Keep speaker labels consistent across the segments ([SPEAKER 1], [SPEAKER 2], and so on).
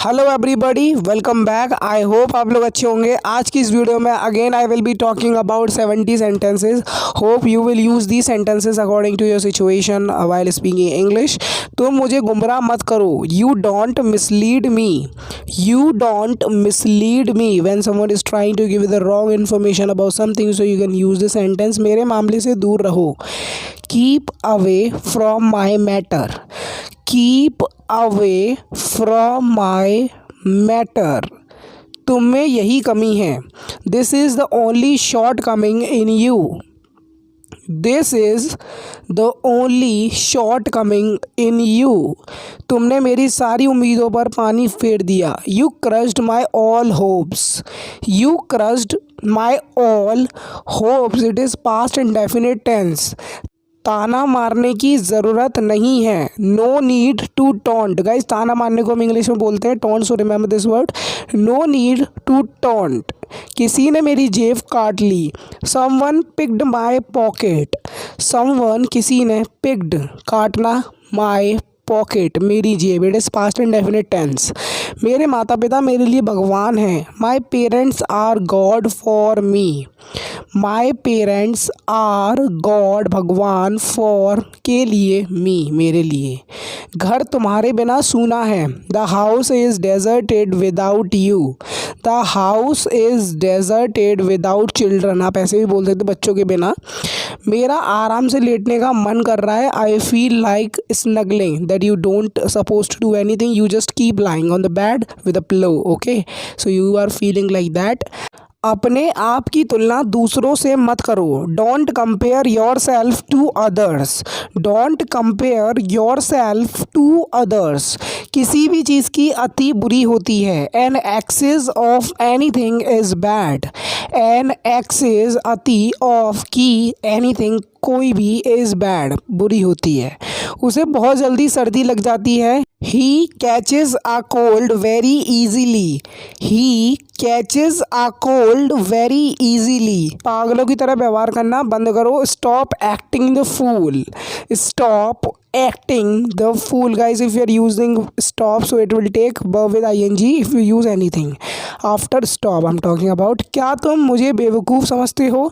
[SPEAKER 1] Hello everybody, welcome back. I hope आप लोग अच्छे होंगे। आज की इस वीडियो में again I will be talking about 70 sentences. Hope you will use the sentences according to your situation while speaking English. तो मुझे गुमराह मत करो। You don't mislead me. You don't mislead me when someone is trying to give you the wrong information about something, so you can use the sentence मेरे मामले से दूर रहो। Keep away from my matter. Keep away from my matter. तुम में यही कमी है। This is the only shortcoming in you. This is the only shortcoming in you. तुमने मेरी सारी उम्मीदों पर पानी फेर दिया। You crushed my all hopes. You crushed my all hopes. It is past indefinite tense. ताना मारने की ज़रूरत नहीं है। No need to taunt. Guys, ताना मारने को हम इंग्लिश में बोलते हैं taunt, so remember this word. No need to taunt. किसी ने मेरी जेब काट ली। Someone picked my pocket. Someone, किसी ने, पिक्ड, काटना, माई पॉकेट, मेरी जेब। It is past indefinite tense. मेरे माता पिता मेरे लिए भगवान हैं। My parents are God for me. My parents are God, भगवान, फॉर, के लिए, मी, मेरे लिए। घर तुम्हारे बिना सूना है। The house is deserted without you. The house is deserted without children. आप ऐसे भी बोल सकते बच्चों के बिना। मेरा आराम से लेटने का मन कर रहा है। I feel like snuggling, that you don't suppose to do anything, you just keep lying on the bed with a pillow. Okay, so you are feeling like that. अपने आप की तुलना दूसरों से मत करो। Don't compare yourself to others. Don't compare yourself to others. किसी भी चीज़ की अति बुरी होती है। An excess of anything is bad. An excess, अति, ऑफ, की, एनीथिंग, कोई भी, इज़ बैड, बुरी होती है। उसे बहुत जल्दी सर्दी लग जाती है। He catches a cold very easily. He catches a cold very easily. पागलों की तरह व्यवहार करना बंद करो। Stop acting the fool. Stop acting the fool. Guys, if you are using stop, so it will take verb with ing if you use anything after stop. I'm talking about, क्या तुम मुझे बेवकूफ़ समझते हो?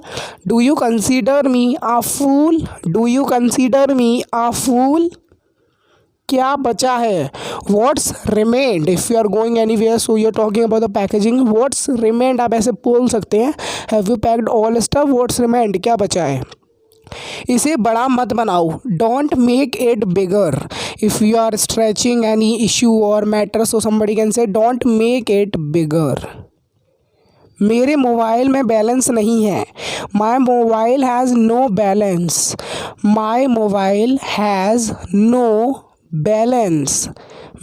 [SPEAKER 1] Do you consider me a fool? Do you consider me a fool? क्या बचा है? What's remained? If you are going anywhere, so you're talking about the packaging. What's remained आप ऐसे बोल सकते हैं। Have you packed all stuff? What's remained? क्या बचा है? इसे बड़ा मत बनाओ। Don't make it bigger. If you are stretching any issue or matter, so somebody can say don't make it bigger. मेरे मोबाइल में बैलेंस नहीं है। My mobile has no balance. My mobile has no balance.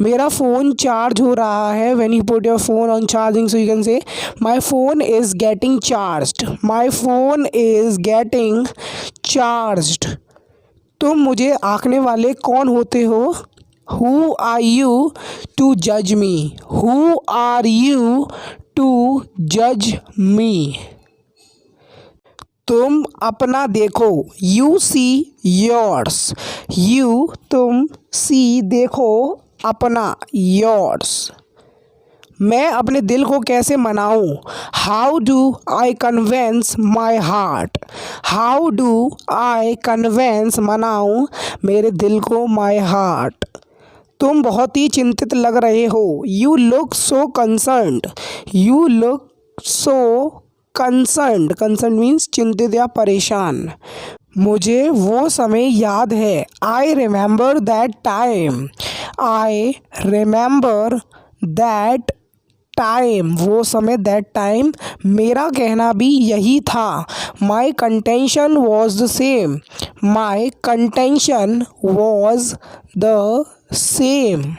[SPEAKER 1] मेरा phone charge हो रहा है। When you put your phone on charging, so you can say my phone is getting charged. My phone is getting charged. तुम मुझे आंकने वाले कौन होते हो? हु आर यू टू जज मी? हु आर यू टू जज मी? तुम अपना देखो। You see yours. यू, तुम, सी, देखो, अपना, योर्स। मैं अपने दिल को कैसे मनाऊं? How do I convince my heart? How do I convince, मनाऊं, मेरे दिल को, माई हार्ट। तुम बहुत ही चिंतित लग रहे हो। You look so concerned. You look so concerned. Concern means चिंतित या परेशान। मुझे वो समय याद है। I remember that time. I remember that time, वो समय, दैट टाइम। मेरा कहना भी यही था। My contention was the same. My contention was the same.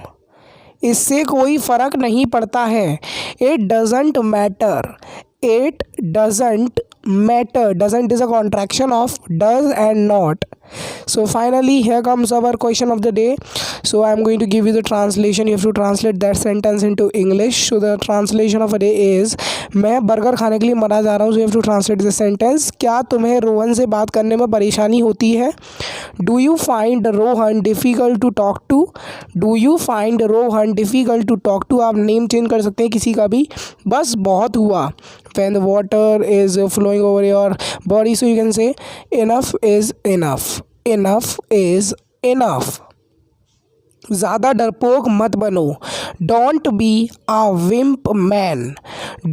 [SPEAKER 1] इससे कोई फ़र्क नहीं पड़ता है। It doesn't matter. It doesn't matter. Doesn't is a contraction of does and not. So finally here comes our question of the day. So I am going to give you the translation. You have to translate that sentence into English. So the translation of a day is, मैं burger खाने के लिए मरा जा रहा हूँ. So you have to translate this sentence. क्या तुम्हें रोहन से बात करने में परेशानी होती है? Do you find Rohan difficult to talk to? Do you find Rohan difficult to talk to? आप नेम चेंज कर सकते हैं किसी का भी. बस बहुत हुआ. When the water is flowing over your body, so you can say enough is enough. Enough is enough. ज़्यादा डरपोक मत बनो. Don't be a wimp man.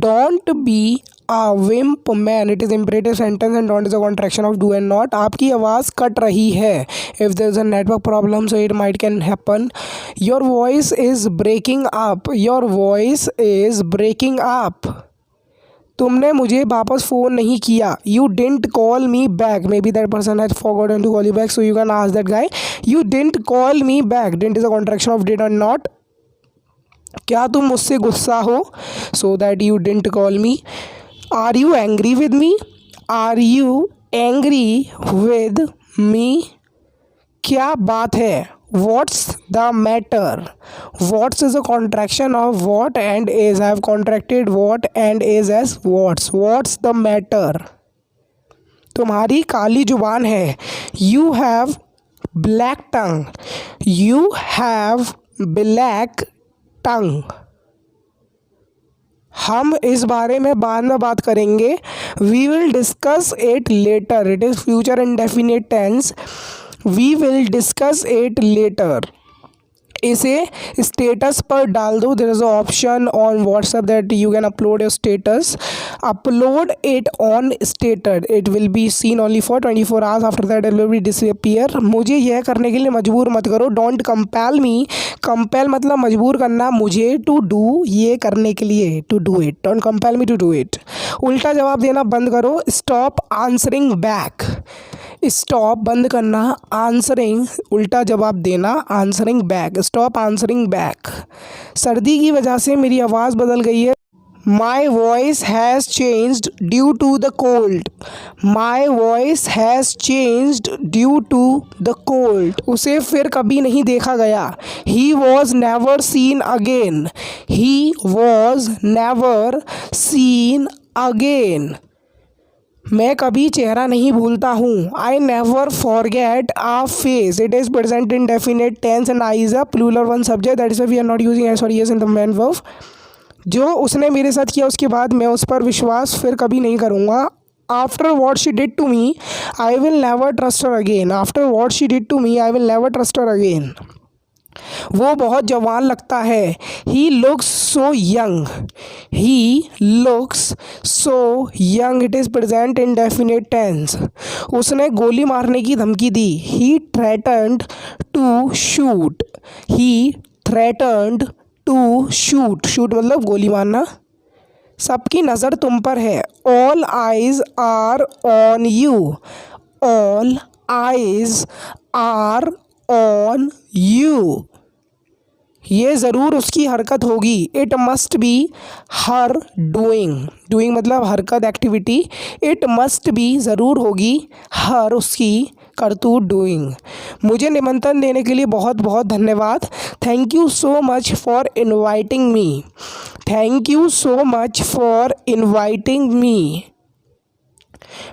[SPEAKER 1] Don't be a wimp man. It is imperative sentence and don't is a contraction of do and not. आपकी आवाज़ cut रही है. If there is a network problem, so it might can happen. Your voice is breaking up. Your voice is breaking up. तुमने मुझे वापस phone नहीं किया. You didn't call me back. Maybe that person has forgotten to call you back, so you can ask that guy. You didn't call me back. Didn't is a contraction of did or not. क्या तुम मुझसे गुस्सा हो? So that you didn't call me. Are you angry with me? Are you angry with me? क्या बात है? What's the matter? What's is a contraction of what and is. I have contracted what and is as what's. What's the matter? तुम्हारी काली जुबान है. You have black tongue. You have black tongue. हम इस बारे में बाद में बात करेंगे. We will discuss it later. It is future indefinite tense. We will discuss it later. इसे स्टेटस पर डाल दो. There is a option on WhatsApp that you can upload your status. Upload it on status. It will be seen only for 24 hours. After that it will be disappear. मुझे यह करने के लिए मजबूर मत करो. Don't compel me. कंपेल मतलब मजबूर करना मुझे. टू डू ये करने के लिए. To do it. Don't compel me to do it. उल्टा जवाब देना बंद करो. Stop answering back. स्टॉप बंद करना. आंसरिंग उल्टा जवाब देना. Answering back. Stop answering back. सर्दी की वजह से मेरी आवाज़ बदल गई है. My voice has changed due to the cold. My voice has changed due to the cold. उसे फिर कभी नहीं देखा गया. He was never seen again. He was never seen again. मैं कभी चेहरा नहीं भूलता हूँ. I never forget a face. It is present indefinite tense and I is a plural one subject. That is we are not using s or es in the main verb. जो उसने मेरे साथ किया उसके बाद मैं उस पर विश्वास फिर कभी नहीं करूँगा. After what she did to me I will never trust her again. After what she did to me I will never trust her again. वो बहुत जवान लगता है. He looks so young. He looks so young. It is present indefinite tense. उसने गोली मारने की धमकी दी. He threatened to shoot. He threatened to shoot. Shoot मतलब गोली मारना. सबकी नज़र तुम पर है. All eyes are on you. All eyes are on you. ये ज़रूर उसकी हरकत होगी. It must be her doing. Doing मतलब हरकत एक्टिविटी. इट मस्ट बी ज़रूर होगी. हर उसकी करतूत डूइंग. मुझे निमंत्रण देने के लिए बहुत बहुत धन्यवाद. Thank you so much for inviting me. Thank you so much for inviting me.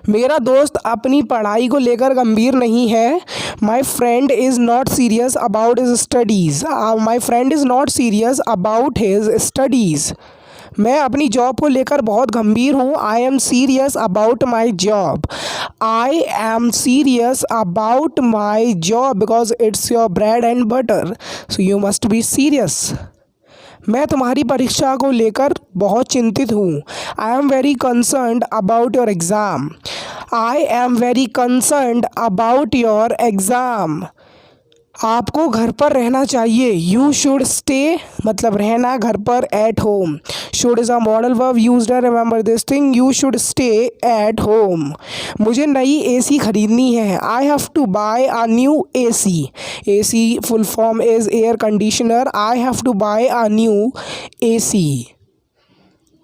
[SPEAKER 1] मेरा दोस्त अपनी पढ़ाई को लेकर गंभीर नहीं है. My friend is not serious about his studies. My friend is not serious about his studies. मैं अपनी जॉब को लेकर बहुत गंभीर हूँ. I am serious about my job. I am serious about my job because it's your bread and butter. So you must be serious. मैं तुम्हारी परीक्षा को लेकर बहुत चिंतित हूँ. I am very concerned about your exam. I am very concerned about your exam. आपको घर पर रहना चाहिए. यू शुड स्टे मतलब रहना घर पर. At home. Should is a modal verb used. Remember this thing. You should stay at home. मुझे नई एसी खरीदनी है. I have to buy a new AC. AC full form is air conditioner. I have to buy a new AC.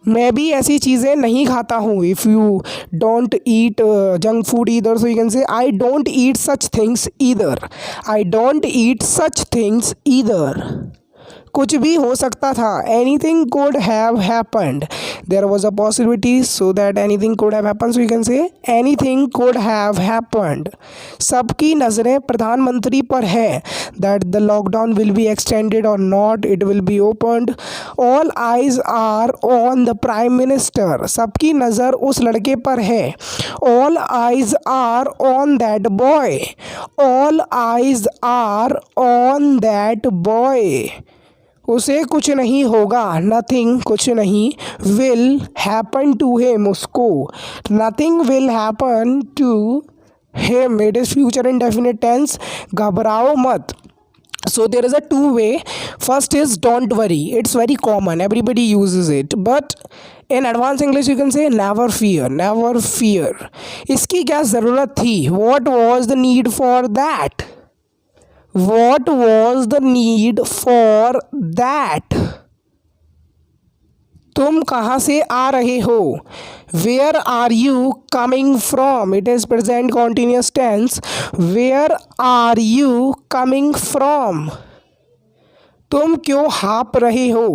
[SPEAKER 1] मैं भी ऐसी चीज़ें नहीं खाता हूँ. If you don't eat junk food either, so you can say I don't eat such things either. I don't eat such things either. कुछ भी हो सकता था. Anything could have happened. There was a possibility so that anything could have happened. So you can say anything could have happened. सबकी नज़रें प्रधानमंत्री पर है. That the lockdown will be extended or not, it will be opened. All eyes are on the prime minister. सबकी नज़र उस लड़के पर है. All eyes are on that boy. All eyes are on that boy. उसे कुछ नहीं होगा. नथिंग कुछ नहीं. विल हैपन टू हिम उसको. Nothing will happen to him. It is future indefinite tense. घबराओ मत. So there is a two way. First is don't worry. It's very common. Everybody uses it. But in advanced English you can say never fear. Never fear. इसकी क्या ज़रूरत थी? What was the need for that? What was the need for that? तुम कहाँ से आ रहे हो? Where are you coming from? It is present continuous tense. Where are you coming from? तुम क्यों हाँप रहे हो?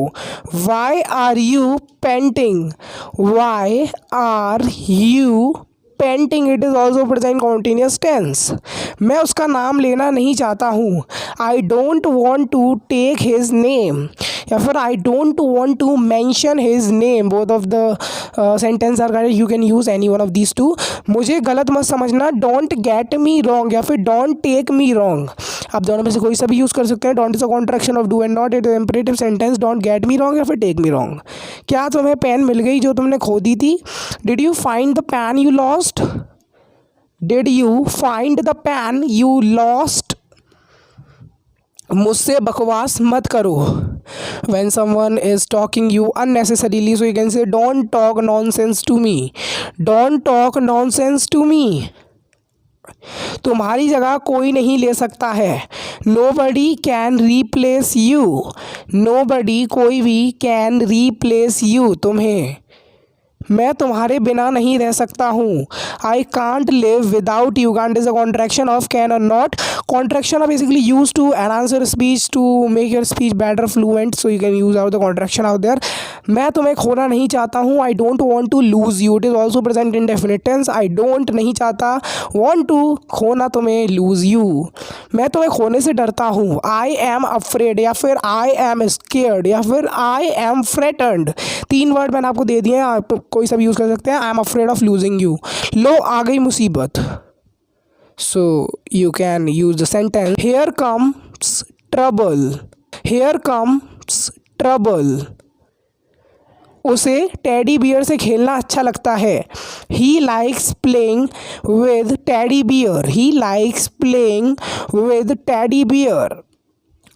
[SPEAKER 1] Why are you panting? Why are you panting. It is also present continuous tense. मैं उसका नाम लेना नहीं चाहता हूँ. I don't want to take his name. या फिर I don't want to mention his name. Both of the sentence are correct. You can use any one of these two. मुझे गलत मत समझना. डोंट गेट मी रॉन्ग या फिर don't take me wrong. आप दोनों में से कोई सा भी यूज़ कर सकते हैं. Don't is a contraction of do and not. It is imperative sentence. Don't get me wrong या फिर टेक मी रॉन्ग. क्या तुम्हें पेन मिल गई जो तुमने खो दी थी? Did you find the pen you lost? Did you find the pen you lost? मुझसे बकवास मत करो. When someone is talking you unnecessarily, so you can say don't talk nonsense to me. Don't talk nonsense to me. तुम्हारी जगह कोई नहीं ले सकता है. Nobody can replace you. Nobody कोई भी can replace you तुम्हें. मैं तुम्हारे बिना नहीं रह सकता हूँ. I can't live without you. Can't is a contraction of can or not. Contraction are basically use to enhance your speech, to make your speech better fluent. So you can use out the contraction out there. मैं तुम्हें खोना नहीं चाहता हूँ. I don't want to lose you. It is also present indefinite tense. I don't नहीं चाहता. Want to खोना तुम्हें. Lose you. मैं तुम्हें खोने से डरता हूँ. आई एम अफ्रेड या फिर आई एम स्केयर्ड या फिर आई एम फ्रेटन्ड. 3 वर्ड मैंने आपको दे दिए हैं. आप कोई सा भी यूज़ कर सकते हैं. I am afraid of losing you. लो आ गई मुसीबत. So you can use the sentence here comes trouble. Here comes trouble. उसे टेडी बियर से खेलना अच्छा लगता है. He likes playing with teddy bear. He likes playing with teddy bear.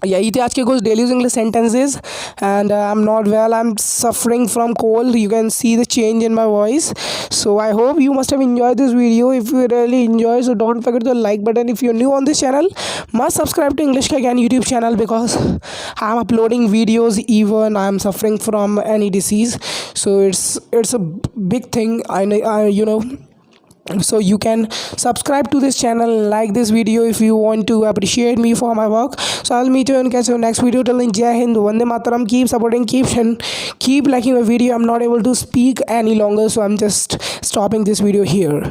[SPEAKER 1] यही थे आज के कुछ daily English sentences. And I am not well. I am suffering from cold. You can see the change in my voice. So I hope you must have enjoyed this video. If you really enjoy, so don't forget the like button. If you're new on this channel, must subscribe to English Ka Gyan YouTube channel, because I'm uploading videos even I'm suffering from any disease. So it's a big thing. So you can subscribe to this channel, like this video if you want to appreciate me for my work. So I'll meet you and catch you next video. Till then, Jai Hind, Vande Mataram. Keep supporting, keep liking my video. I'm not able to speak any longer, so I'm just stopping this video here.